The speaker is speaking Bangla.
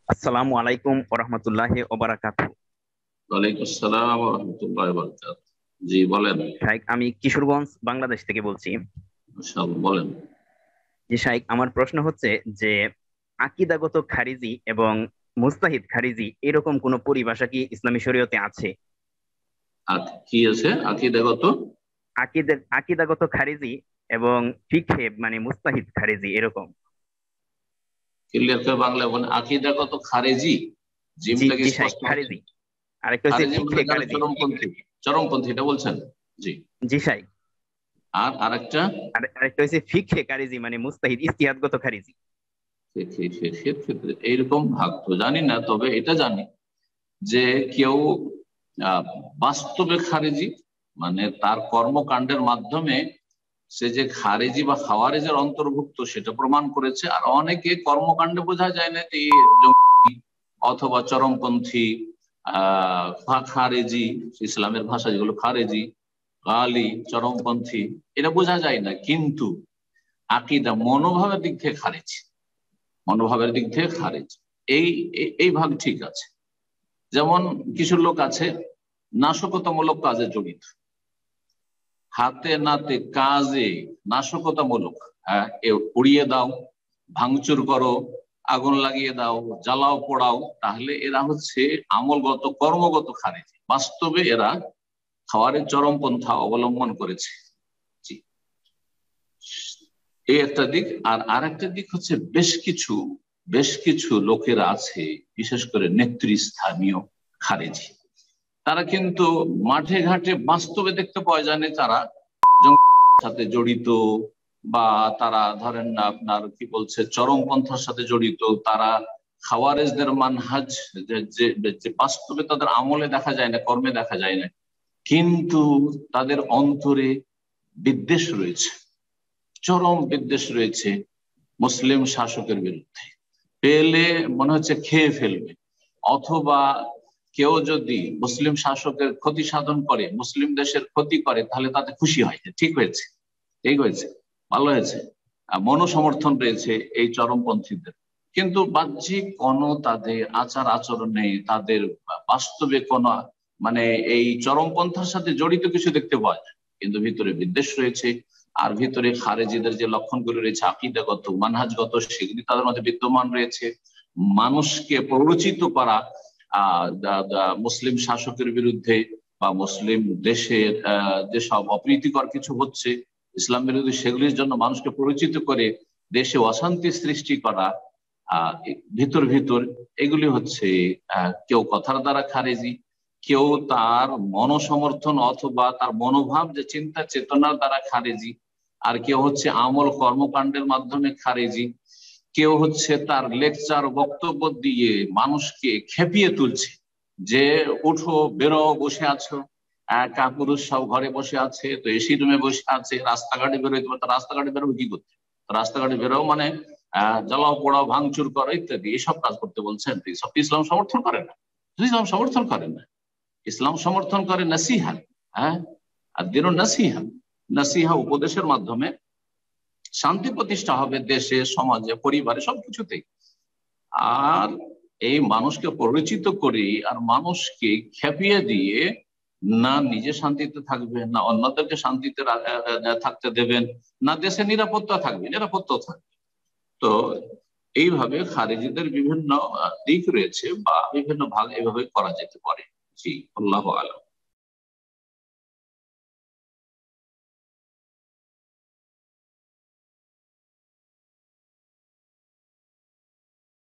আসসালামু আলাইকুম ওয়া রাহমাতুল্লাহি ওয়া বারাকাতুহু। ওয়ালাইকুম আসসালাম ওয়া রাহমাতুল্লাহি ওয়া বারাকাতুহু। জি বলেন। শাইখ, আমি কিশোরগঞ্জ বাংলাদেশ থেকে বলছি। মাশাআল্লাহ, বলেন। জি শাইখ, আমার প্রশ্ন হচ্ছে যে আকীদাগত খারিজি এবং মুস্তাহিদ খারিজি এরকম কোন পরিভাষা কি ইসলামী শরীয়তে আছে? কি আছে আকীদাগত? আকীদাগত খারিজি এবং ফিকহে মানে মুস্তাহিদ খারিজি এরকম। ক্লিয়ার করে বাংলায় বলেন। আকীদাগত খারেজি, জি জিমটাকে জি শাইখ, স্পষ্ট করে। খারিজি। আরেকটা হচ্ছে খারেজি মানে ফিকহে যারা খারিজি। চরমপন্থী, চরমপন্থী এটা বলছেন? জি। জি শাইখ। আর আরেকটা? আর আরেকটা হচ্ছে ফিকহে খারিজি মানে মুস্তাহিদ ইজতিহাদগত খারিজি। ক্ষেত্রে এইরকম ভাগ তো জানি না, তবে এটা জানি যে কেউ আহ, বাস্তবে খারেজি, মানে তার কর্মকাণ্ডের মাধ্যমে সে যে খারেজি বা খাওয়ারেজের অন্তর্ভুক্ত সেটা প্রমাণ করেছে। আর অনেকে কর্মকাণ্ডে বোঝা যায় না যে জঙ্গি অথবা চরমপন্থী, খারেজি, ইসলামের ভাষা যেগুলো খারেজি, গালি, চরমপন্থী, এটা বোঝা যায় না, কিন্তু আকীদা মনোভাবের দিক থেকে খারেজি, মনোভাবের দিক থেকে খারেজি। এই এই ভাগ ঠিক আছে। যেমন কিছু লোক আছে নাশকতামূলক কাজে জড়িত, হাতে নাতে কাজে নাশকতামূলক। হ্যাঁ, উড়িয়ে দাও, ভাঙচুর করো, আগুন লাগিয়ে দাও, জ্বালাও পোড়াও, তাহলে এরা হচ্ছে আমলগত কর্মগত খারিজি। বাস্তবে এরা খাওয়ারের চরমপন্থা অবলম্বন করেছে। জি, এই একটা দিক। আর আরেকটা দিক হচ্ছে বেশ কিছু লোকেরা আছে, বিশেষ করে নেতৃস্থানীয় খারেজি। তারা কিন্তু মাঠে ঘাটে বাস্তবে দেখতে পাওয়া যায় না তারা জঙ্গির সাথে জড়িত, বা তারা ধরেন না আপনার কি বলছে চরমপন্থার সাথে জড়িত, তারা খাওয়ারেজদের মানহাজ যে বাস্তবে তাদের আমলে দেখা যায় না, কর্মে দেখা যায় না, কিন্তু তাদের অন্তরে বিদ্বেষ রয়েছে, চরম বিদ্বেষ রয়েছে মুসলিম শাসকের বিরুদ্ধে। পেলে মনে হচ্ছে খেয়ে ফেলবে, অথবা কেউ যদি মুসলিম শাসকের ক্ষতি সাধন করে, মুসলিম দেশের ক্ষতি করে, তাহলে তাতে খুশি হয় যে ঠিক হয়েছে, ঠিক হয়েছে, ভালো হয়েছে। মনোসমর্থন রয়েছে এই চরমপন্থীদের। কিন্তু বাহ্যিক কোনো তাদের আচার আচরণে, তাদের বাস্তবে কোনো মানে এই চরমপন্থার সাথে জড়িত কিছু দেখতে পাওয়া যায়, কিন্তু ভিতরে বিদ্বেষ রয়েছে। আর ভিতরে খারেজিদের যে লক্ষণগুলো রয়েছে আকীদাগত মানহাজগত, সেগুলি তাদের মধ্যে বিদ্যমান রয়েছে। মানুষকে প্ররোচিত করা মুসলিম শাসকের বিরুদ্ধে, বা মুসলিম দেশের যেসব অপ্রীতিকর কিছু হচ্ছে ইসলাম বিরোধী, সেগুলির জন্য মানুষকে পরিচিত করে দেশে অশান্তি সৃষ্টি করা, ভিতর ভিতর এগুলি হচ্ছে কেউ কথার দ্বারা খারেজি, কেউ তার মনোসমর্থন অথবা তার মনোভাব যে চিন্তা চেতনার দ্বারা খারেজি, আর কেউ হচ্ছে আমল কর্মকাণ্ডের মাধ্যমে খারেজি, কেউ হচ্ছে তার লেকচার বক্তব্য দিয়ে মানুষকে খেপিয়ে তুলছে যে উঠো, বেরো, বসে আছো, কাপুরুষ সব ঘরে বসে আছে, তো এসি রুমে বসে আছে, রাস্তাঘাটে বেরোতে পারে, রাস্তাঘাটে বেরোবে কি করতে? রাস্তাঘাটে বেরো মানে জ্বালাও পোড়াও ভাঙচুর করো ইত্যাদি, এইসব কাজ করতে বলছেন। তো এইসব ইসলাম সমর্থন করে না, ইসলাম সমর্থন করে না। ইসলাম সমর্থন করে নাসিহা। হ্যাঁ, আর দিন নাসিহা, নাসিহা উপদেশের মাধ্যমে শান্তি প্রতিষ্ঠা হবে দেশে, সমাজে, পরিবারে, সবকিছুতেই। আর এই মানুষকে পরিচিত করে আর মানুষকে খেপিয়ে দিয়ে না নিজে শান্তিতে থাকবে, না অন্যদেরকে শান্তিতে থাকতে দেবেন, না দেশে নিরাপত্তা থাকবে, নিরাপত্তা থাকবে। তো এইভাবে খারেজিদের বিভিন্ন দিক রয়েছে বা বিভিন্ন ভাগ এভাবে করা যেতে পারে। জি, আল্লাহ আলম।